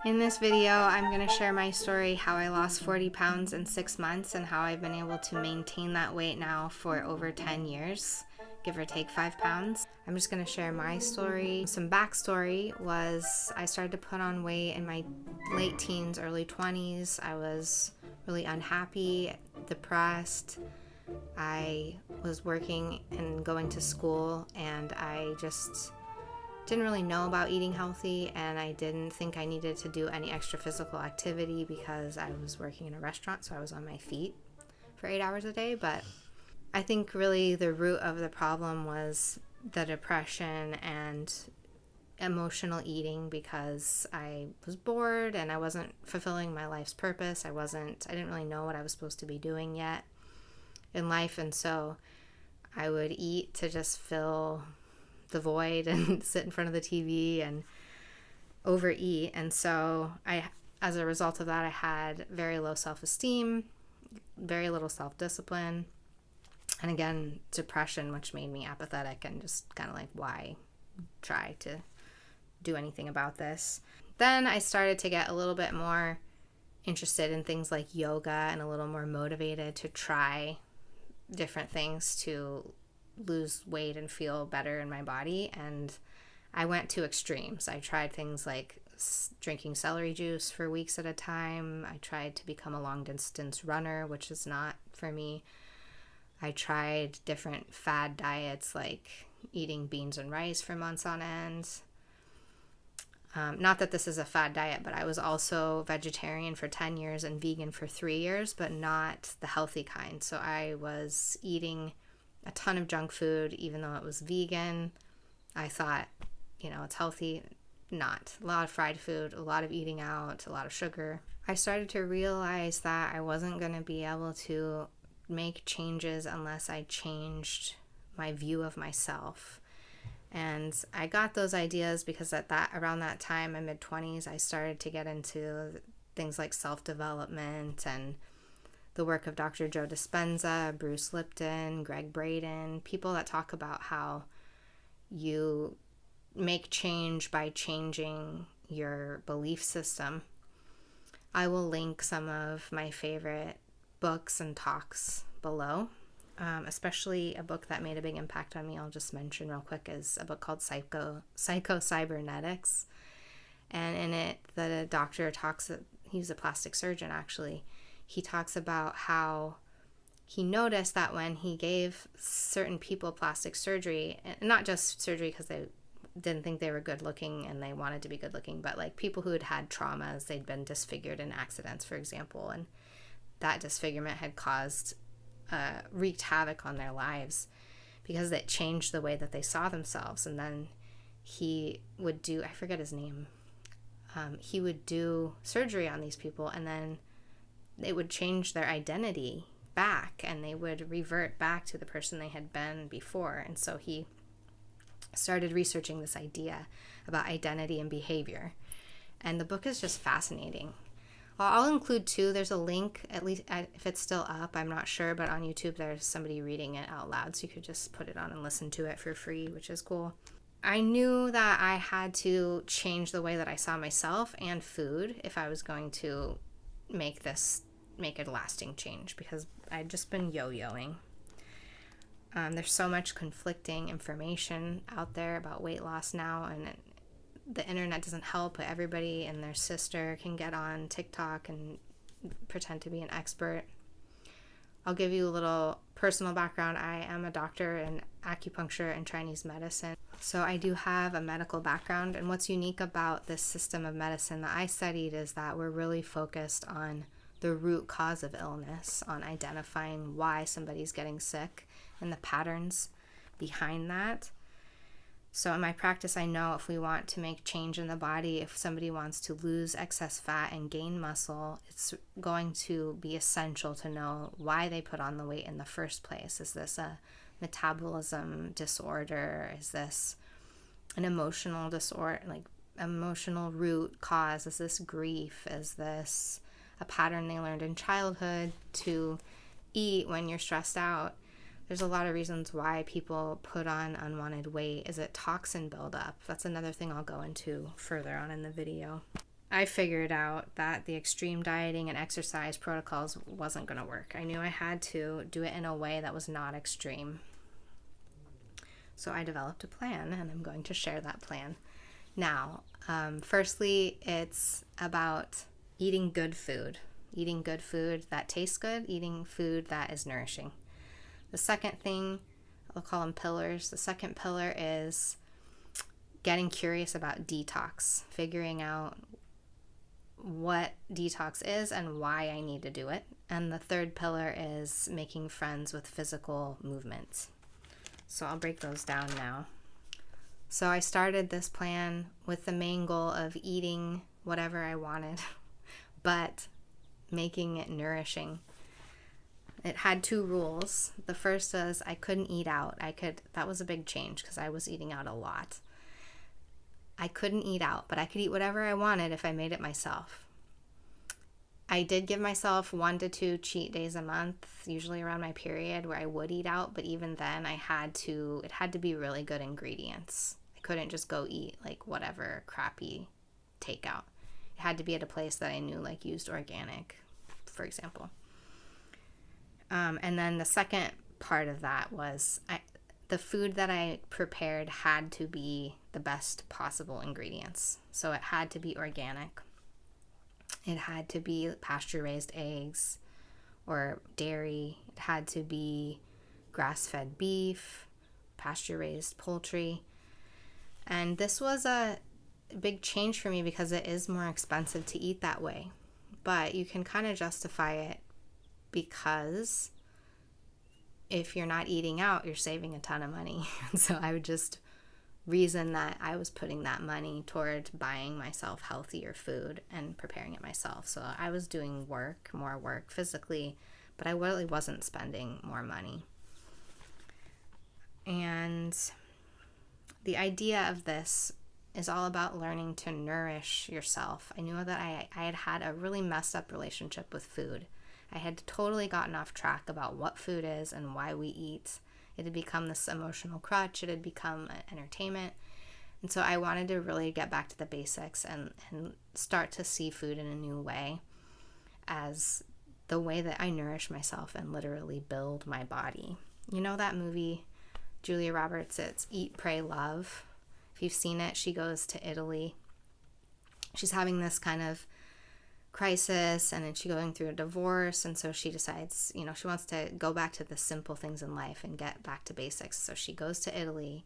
In this video, I'm going to share my story, how I lost 40 pounds in 6 months and how I've been able to maintain that weight now for over 10 years, give or take 5 pounds. I'm just going to share my story. Some backstory was I started to put on weight in my late teens, early 20s. I was really unhappy, depressed. I was working and going to school, and I just didn't really know about eating healthy, and I didn't think I needed to do any extra physical activity because I was working in a restaurant, so I was on my feet for 8 hours a day. But I think really the root of the problem was the depression and emotional eating, because I was bored and I wasn't fulfilling my life's purpose. I didn't really know what I was supposed to be doing yet in life, and so I would eat to just fill the void and sit in front of the TV and overeat. And so as a result of that, I had very low self-esteem, very little self-discipline, and again, depression, which made me apathetic and just kind of like, why try to do anything about this? Then I started to get a little bit more interested in things like yoga and a little more motivated to try different things to lose weight and feel better in my body. And I went to extremes. I tried things like drinking celery juice for weeks at a time. I tried to become a long distance runner, which is not for me. I tried different fad diets like eating beans and rice for months on end. Not that this is a fad diet, but I was also vegetarian for 10 years and vegan for 3 years, but not the healthy kind. So I was eating a ton of junk food, even though it was vegan. I thought, it's healthy. Not. A lot of fried food, a lot of eating out, a lot of sugar. I started to realize that I wasn't going to be able to make changes unless I changed my view of myself. And I got those ideas because around that time, my mid-20s, I started to get into things like self-development and the work of Dr. Joe Dispenza, Bruce Lipton, Greg Braden, people that talk about how you make change by changing your belief system. I will link some of my favorite books and talks below, especially a book that made a big impact on me. I'll just mention real quick is a book called Psycho Cybernetics. And in it, the doctor he's a plastic surgeon actually. He talks about how he noticed that when he gave certain people plastic surgery, and not just surgery because they didn't think they were good looking and they wanted to be good looking, but like people who had had traumas, they'd been disfigured in accidents, for example, and that disfigurement had wreaked havoc on their lives because it changed the way that they saw themselves. And then he would do, I forget his name, he would do surgery on these people, and then it would change their identity back and they would revert back to the person they had been before. And so he started researching this idea about identity and behavior. And the book is just fascinating. I'll include too, there's a link, at least if it's still up, I'm not sure, but on YouTube there's somebody reading it out loud, so you could just put it on and listen to it for free, which is cool. I knew that I had to change the way that I saw myself and food if I was going to make a lasting change, because I'd just been yo-yoing. There's so much conflicting information out there about weight loss now, and the internet doesn't help. Everybody and their sister can get on TikTok and pretend to be an expert. I'll give you a little personal background. I am a doctor in acupuncture and Chinese medicine, so I do have a medical background. And what's unique about this system of medicine that I studied is that we're really focused on the root cause of illness, on identifying why somebody's getting sick and the patterns behind that. So in my practice, I know if we want to make change in the body, if somebody wants to lose excess fat and gain muscle, it's going to be essential to know why they put on the weight in the first place. Is this a metabolism disorder? Is this an emotional disorder, like emotional root cause? Is this grief? Is this a pattern they learned in childhood to eat when you're stressed out? There's a lot of reasons why people put on unwanted weight. Is it toxin buildup? That's another thing I'll go into further on in the video. I figured out that the extreme dieting and exercise protocols wasn't going to work. I knew I had to do it in a way that was not extreme. So I developed a plan, and I'm going to share that plan now. Firstly, it's about eating good food that tastes good, eating food that is nourishing. The second thing, I'll call them pillars. The second pillar is getting curious about detox, figuring out what detox is and why I need to do it. And the third pillar is making friends with physical movement. So I'll break those down now. So I started this plan with the main goal of eating whatever I wanted, but making it nourishing. It had 2 rules. The first was I couldn't eat out. That was a big change because I was eating out a lot. I couldn't eat out, but I could eat whatever I wanted if I made it myself. I did give myself 1 to 2 cheat days a month, usually around my period, where I would eat out, but even then it had to be really good ingredients. I couldn't just go eat like whatever crappy takeout. It had to be at a place that I knew like used organic, for example. And then the second part of that was the food that I prepared had to be the best possible ingredients. So it had to be organic. It had to be pasture-raised eggs or dairy. It had to be grass-fed beef, pasture-raised poultry. And this was a big change for me because it is more expensive to eat that way. But you can kind of justify it because if you're not eating out, you're saving a ton of money. So I would just reason that I was putting that money toward buying myself healthier food and preparing it myself. So I was doing more work physically, but I really wasn't spending more money. And the idea of this is all about learning to nourish yourself. I knew that I had a really messed up relationship with food. I had totally gotten off track about what food is and why we eat. It had become this emotional crutch. It had become an entertainment. And so I wanted to really get back to the basics and start to see food in a new way as the way that I nourish myself and literally build my body. You know that movie, Julia Roberts, it's Eat, Pray, Love? If you've seen it, she goes to Italy. She's having this kind of crisis, and then she's going through a divorce, and so she decides, she wants to go back to the simple things in life and get back to basics. So she goes to Italy.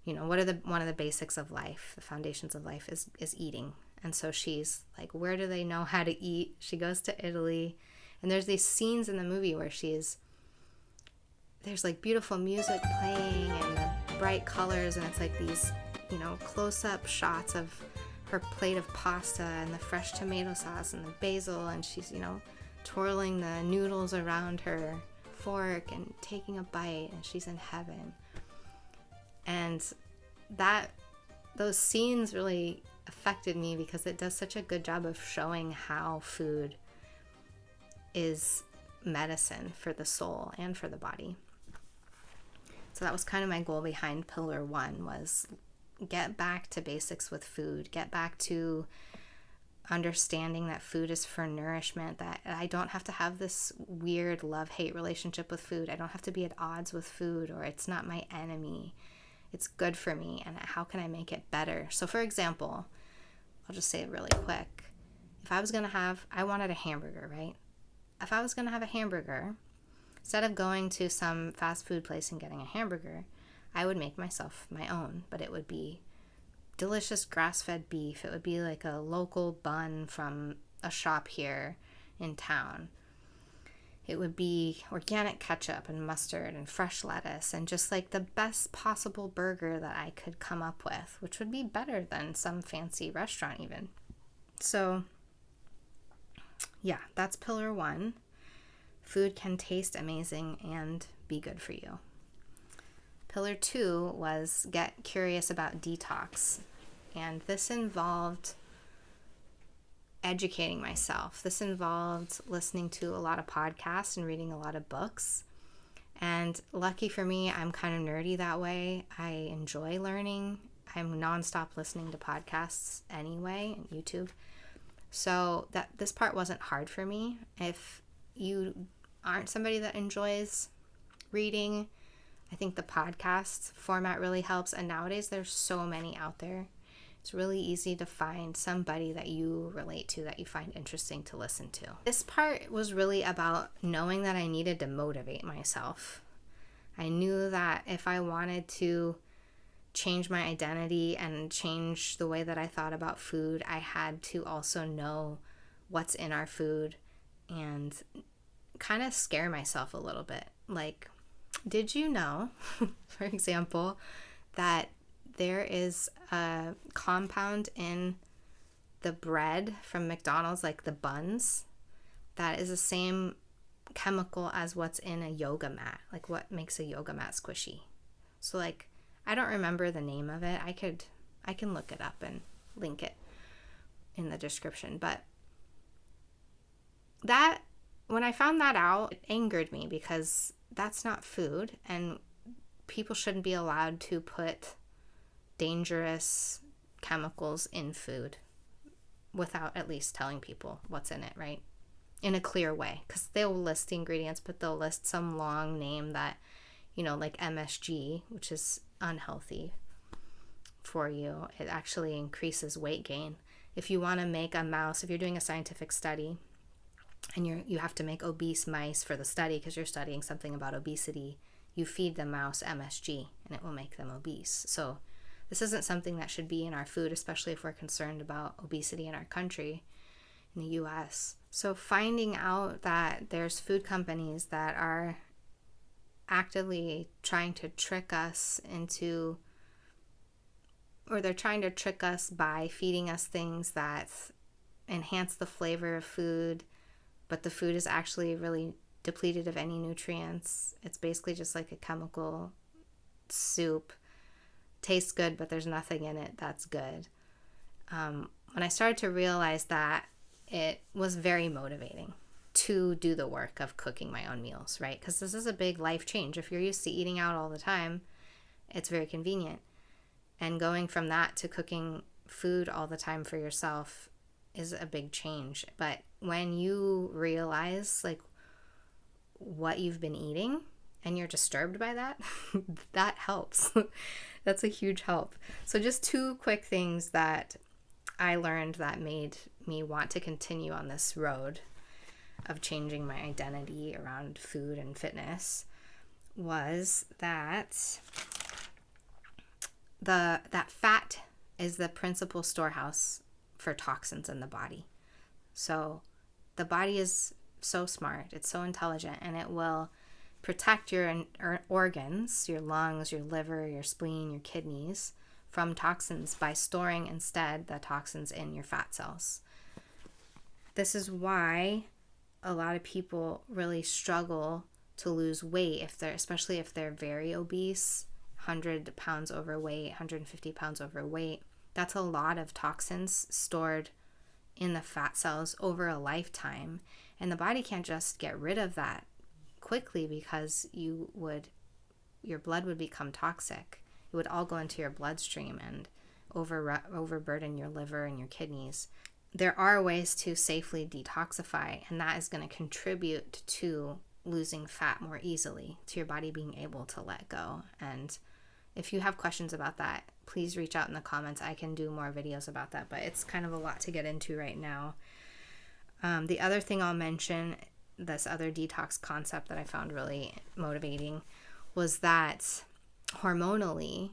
One of the basics of life, the foundations of life is eating. And so she's like, where do they know how to eat? She goes to Italy, and there's these scenes in the movie where there's like beautiful music playing and the bright colors, and it's like these, close-up shots of her plate of pasta and the fresh tomato sauce and the basil, and she's, twirling the noodles around her fork and taking a bite, and she's in heaven. And those scenes really affected me because it does such a good job of showing how food is medicine for the soul and for the body. So that was kind of my goal behind Pillar 1, was get back to basics with food, get back to understanding that food is for nourishment, that I don't have to have this weird love-hate relationship with food. I don't have to be at odds with food, or it's not my enemy. It's good for me, and how can I make it better? So for example, I'll just say it really quick. If I was going to I wanted a hamburger, right? If I was going to have a hamburger, instead of going to some fast food place and getting a hamburger, I would make myself my own, but it would be delicious grass-fed beef. It would be like a local bun from a shop here in town. It would be organic ketchup and mustard and fresh lettuce and just like the best possible burger that I could come up with, which would be better than some fancy restaurant even. So yeah, that's Pillar 1. Food can taste amazing and be good for you. Pillar 2 was get curious about detox. And this involved educating myself. This involved listening to a lot of podcasts and reading a lot of books. And lucky for me, I'm kind of nerdy that way. I enjoy learning. I'm nonstop listening to podcasts anyway, and YouTube. So that this part wasn't hard for me. If you aren't somebody that enjoys reading, I think the podcast format really helps. And nowadays there's so many out there. It's really easy to find somebody that you relate to, that you find interesting to listen to. This part was really about knowing that I needed to motivate myself. I knew that if I wanted to change my identity and change the way that I thought about food, I had to also know what's in our food and kind of scare myself a little bit. Like, did you know, for example, that there is a compound in the bread from McDonald's, like the buns, that is the same chemical as what's in a yoga mat, like what makes a yoga mat squishy. So like, I don't remember the name of it. I can look it up and link it in the description. But that, when I found that out, it angered me because that's not food, and people shouldn't be allowed to put dangerous chemicals in food without at least telling people what's in it, right? In a clear way, because they'll list the ingredients, but they'll list some long name that, like MSG, which is unhealthy for you. It actually increases weight gain. If you want to make a mouse, if you're doing a scientific study and you have to make obese mice for the study because you're studying something about obesity, you feed the mouse MSG and it will make them obese. So this isn't something that should be in our food, especially if we're concerned about obesity in our country, in the US. So finding out that there's food companies that are actively trying to trick us into, or they're trying to trick us by feeding us things that enhance the flavor of food, but the food is actually really depleted of any nutrients. It's basically just like a chemical soup. Tastes good, but there's nothing in it that's good. When I started to realize that, it was very motivating to do the work of cooking my own meals, right? Because this is a big life change. If you're used to eating out all the time, it's very convenient. And going from that to cooking food all the time for yourself is a big change. But when you realize like what you've been eating and you're disturbed by that, that helps. That's a huge help. So just 2 quick things that I learned that made me want to continue on this road of changing my identity around food and fitness was that that fat is the principal storehouse for toxins in the body. So the body is so smart, it's so intelligent, and it will protect your organs, your lungs, your liver, your spleen, your kidneys from toxins by storing instead the toxins in your fat cells. This is why a lot of people really struggle to lose weight, especially if they're very obese, 100 pounds overweight, 150 pounds overweight. That's a lot of toxins stored in the fat cells over a lifetime. And the body can't just get rid of that quickly because your blood would become toxic. It would all go into your bloodstream and overburden your liver and your kidneys. There are ways to safely detoxify, and that is going to contribute to losing fat more easily, to your body being able to let go. And if you have questions about that, please reach out in the comments. I can do more videos about that, but it's kind of a lot to get into right now. The other thing I'll mention, this other detox concept that I found really motivating, was that hormonally,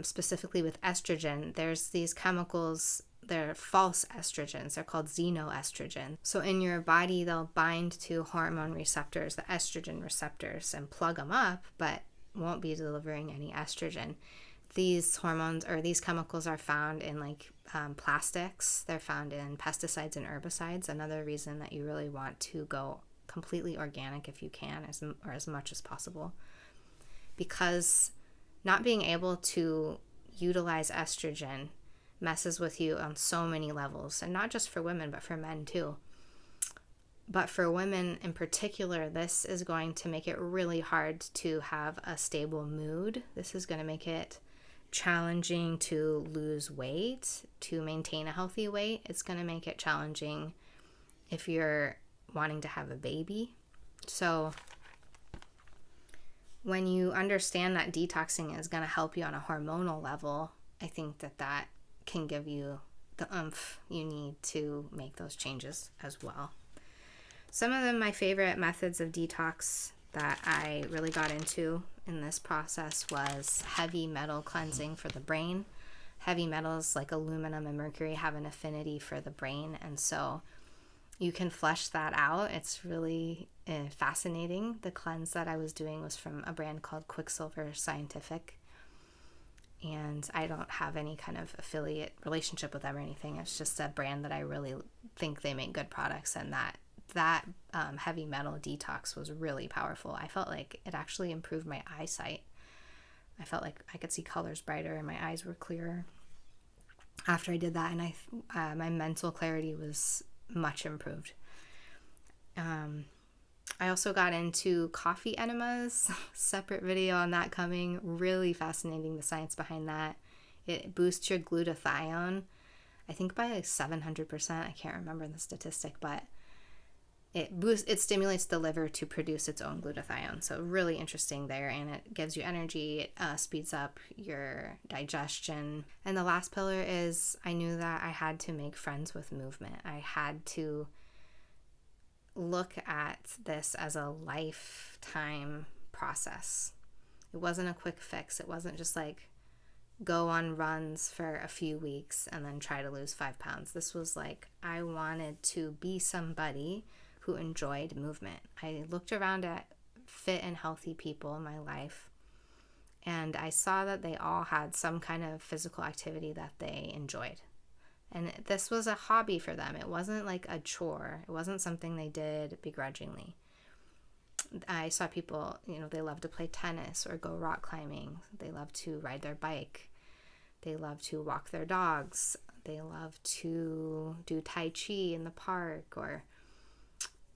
specifically with estrogen, there's these chemicals, they're false estrogens, they're called xenoestrogens. So in your body, they'll bind to hormone receptors, the estrogen receptors, and plug them up, but won't be delivering any estrogen. These hormones or these chemicals are found in plastics. They're found in pesticides and herbicides. Another reason that you really want to go completely organic if you can, as much as possible, because not being able to utilize estrogen messes with you on so many levels, and not just for women, but for men too. But for women in particular, this is going to make it really hard to have a stable mood. This is going to make it challenging to lose weight, to maintain a healthy weight. It's going to make it challenging if you're wanting to have a baby. So when you understand that detoxing is going to help you on a hormonal level, I think that can give you the oomph you need to make those changes as well. Some of my favorite methods of detox that I really got into in this process was heavy metal cleansing for the brain. Heavy metals like aluminum and mercury have an affinity for the brain, and so you can flesh that out. It's really fascinating. The cleanse that I was doing was from a brand called Quicksilver Scientific, and I don't have any kind of affiliate relationship with them or anything. It's just a brand that I really think they make good products, and that heavy metal detox was really powerful. I felt like it actually improved my eyesight. I felt like I could see colors brighter and my eyes were clearer after I did that, and my mental clarity was much improved. I also got into coffee enemas. Separate video on that coming. Really fascinating, the science behind that. It boosts your glutathione, I think by like 700%. I can't remember the statistic, but it stimulates the liver to produce its own glutathione. So really interesting there, and it gives you energy. It speeds up your digestion. And the last pillar is I knew that I had to make friends with movement. I had to look at this as a lifetime process. It wasn't a quick fix. It wasn't just like go on runs for a few weeks and then try to lose 5 pounds. This was like I wanted to be somebody who enjoyed movement. I looked around at fit and healthy people in my life, and I saw that they all had some kind of physical activity that they enjoyed. And this was a hobby for them. It wasn't like a chore. It wasn't something they did begrudgingly. I saw people, they love to play tennis or go rock climbing. They love to ride their bike. They love to walk their dogs. They love to do Tai Chi in the park, or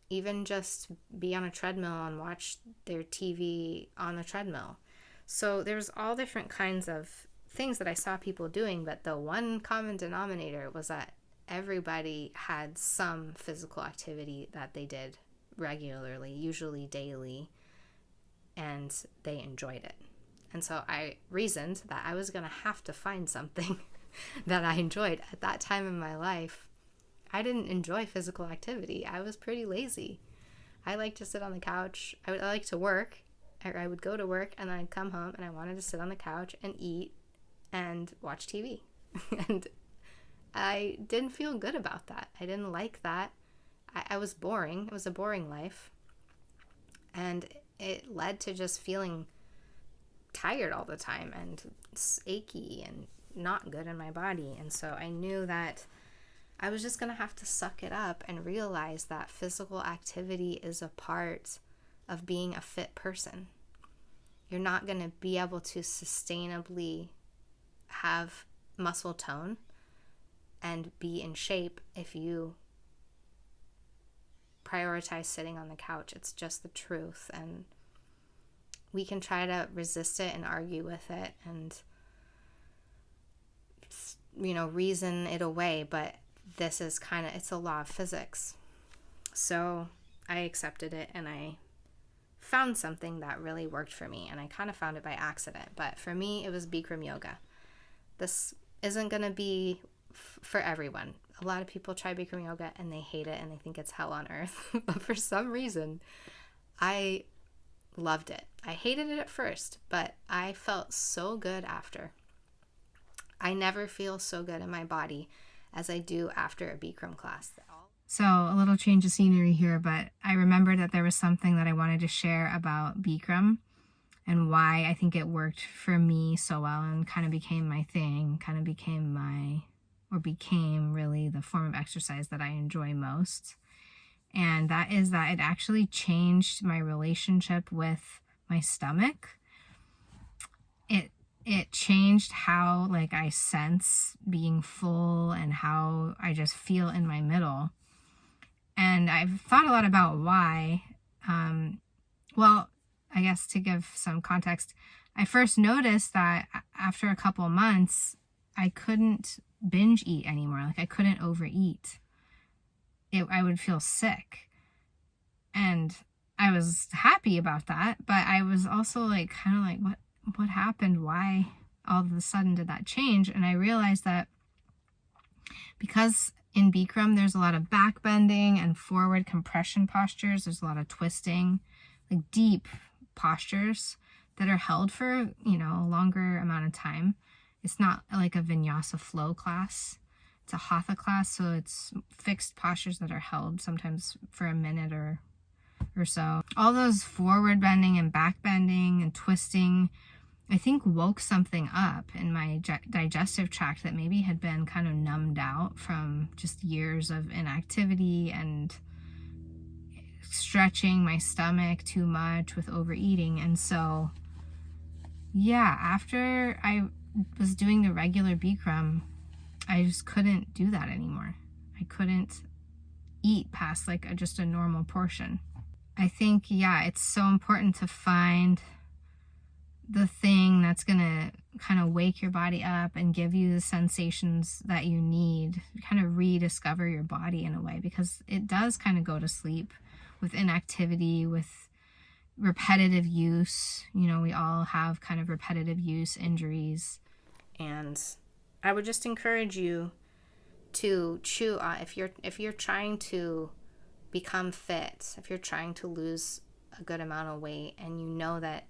even just be on a treadmill and watch their TV on the treadmill. So there's all different kinds of things that I saw people doing, but the one common denominator was that everybody had some physical activity that they did regularly, usually daily, and they enjoyed it. And so I reasoned that I was going to have to find something that I enjoyed. At that time in my life, I didn't enjoy physical activity. I was pretty lazy. I like to sit on the couch. I like to work. I would go to work and then I'd come home and I wanted to sit on the couch and eat and watch TV. And I didn't feel good about that. I didn't like that. I was boring. It was a boring life. And it led to just feeling tired all the time and achy and not good in my body. And so I knew that I was just going to have to suck it up and realize that physical activity is a part of being a fit person. You're not going to be able to sustainably have muscle tone and be in shape if you prioritize sitting on the couch. It's just the truth. And we can try to resist it and argue with it and, reason it away, but this is it's a law of physics. So I accepted it and I found something that really worked for me, and I kind of found it by accident, but for me it was Bikram yoga. This isn't going to be for everyone. A lot of people try Bikram yoga and they hate it and they think it's hell on earth. But for some reason, I loved it. I hated it at first, but I felt so good after. I never feel so good in my body as I do after a Bikram class. So a little change of scenery here, but I remembered that there was something that I wanted to share about Bikram and why I think it worked for me so well and kind of became my thing, became really the form of exercise that I enjoy most. And that is that it actually changed my relationship with my stomach. It changed how I sense being full and how I just feel in my middle. And I've thought a lot about why. Well, I guess to give some context, I first noticed that after a couple of months, I couldn't binge eat anymore. Like I couldn't overeat. I would feel sick. And I was happy about that, but I was also like, kind of like, what happened? Why all of a sudden did that change? And I realized that because in Bikram, there's a lot of back bending and forward compression postures. There's a lot of twisting, like deep postures that are held for, a longer amount of time. It's not like a vinyasa flow class. It's a hatha class, so it's fixed postures that are held sometimes for a minute or so. All those forward bending and back bending and twisting, I think, woke something up in my digestive tract that maybe had been kind of numbed out from just years of inactivity and stretching my stomach too much with overeating. And so, yeah, after I was doing the regular Bikram, I just couldn't do that anymore. I couldn't eat past like just a normal portion. I think, it's so important to find the thing that's going to kind of wake your body up and give you the sensations that you need, kind of rediscover your body in a way, because it does kind of go to sleep with inactivity, with repetitive use. We all have kind of repetitive use injuries. And I would just encourage you to chew on, if you're trying to become fit, if you're trying to lose a good amount of weight, and you know that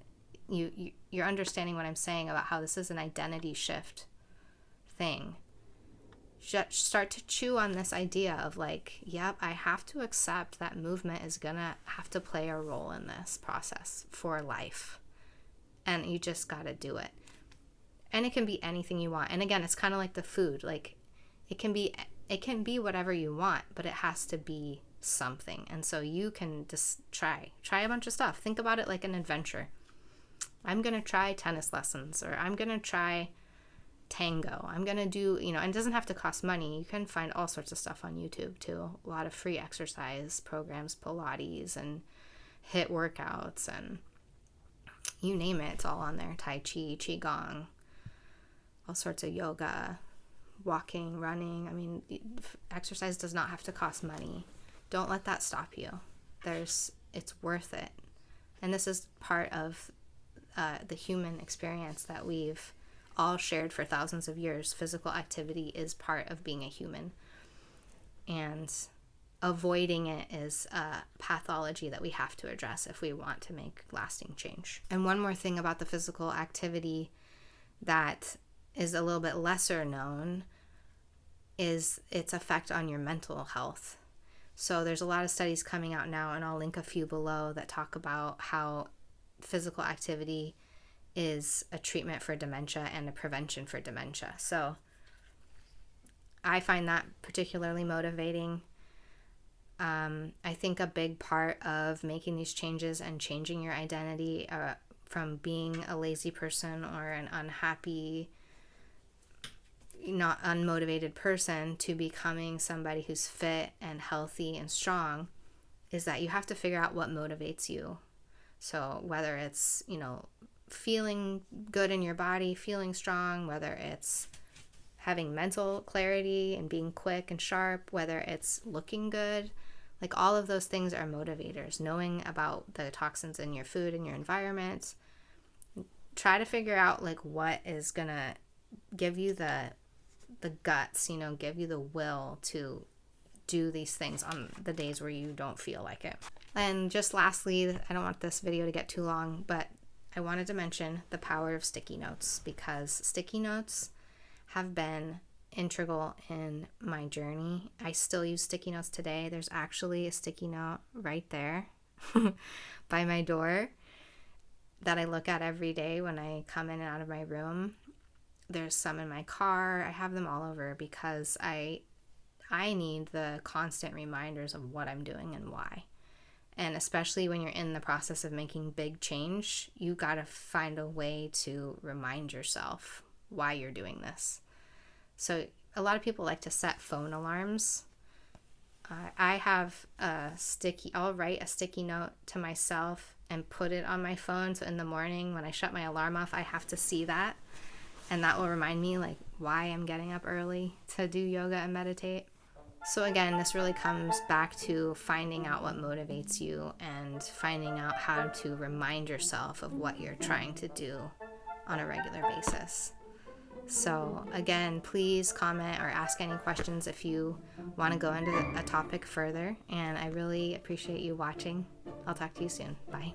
you're understanding what I'm saying about how this is an identity shift thing, start to chew on this idea of like, yep, I have to accept that movement is gonna have to play a role in this process for life, and you just gotta do it. And it can be anything you want. And again, it's kind of like the food, like it can be whatever you want, but it has to be something. And so you can just try a bunch of stuff. Think about it like an adventure. I'm going to try tennis lessons, or I'm going to try tango. I'm going to do, and it doesn't have to cost money. You can find all sorts of stuff on YouTube too. A lot of free exercise programs, Pilates and HIIT workouts, and you name it, it's all on there. Tai Chi, Qigong, all sorts of yoga, walking, running. I mean, exercise does not have to cost money. Don't let that stop you. It's worth it. And this is part of the human experience that we've all shared for thousands of years. Physical activity is part of being a human. And avoiding it is a pathology that we have to address if we want to make lasting change. And one more thing about the physical activity that is a little bit lesser known is its effect on your mental health. So there's a lot of studies coming out now, and I'll link a few below, that talk about how physical activity is a treatment for dementia and a prevention for dementia. So I find that particularly motivating. I think a big part of making these changes and changing your identity from being a lazy person or an unhappy, not unmotivated person to becoming somebody who's fit and healthy and strong is that you have to figure out what motivates you. So whether it's, feeling good in your body, feeling strong, whether it's having mental clarity and being quick and sharp, whether it's looking good, like all of those things are motivators. Knowing about the toxins in your food and your environment. Try to figure out like what is gonna give you the guts, give you the will to do these things on the days where you don't feel like it. And just lastly, I don't want this video to get too long, but I wanted to mention the power of sticky notes, because sticky notes have been integral in my journey. I still use sticky notes today. There's actually a sticky note right there by my door that I look at every day when I come in and out of my room. There's some in my car. I have them all over because I need the constant reminders of what I'm doing and why. And especially when you're in the process of making big change, you got to find a way to remind yourself why you're doing this. So a lot of people like to set phone alarms. I have I'll write a sticky note to myself and put it on my phone. So in the morning when I shut my alarm off, I have to see that. And that will remind me like why I'm getting up early to do yoga and meditate. So again, this really comes back to finding out what motivates you and finding out how to remind yourself of what you're trying to do on a regular basis. So again, please comment or ask any questions if you want to go into a topic further. And I really appreciate you watching. I'll talk to you soon. Bye.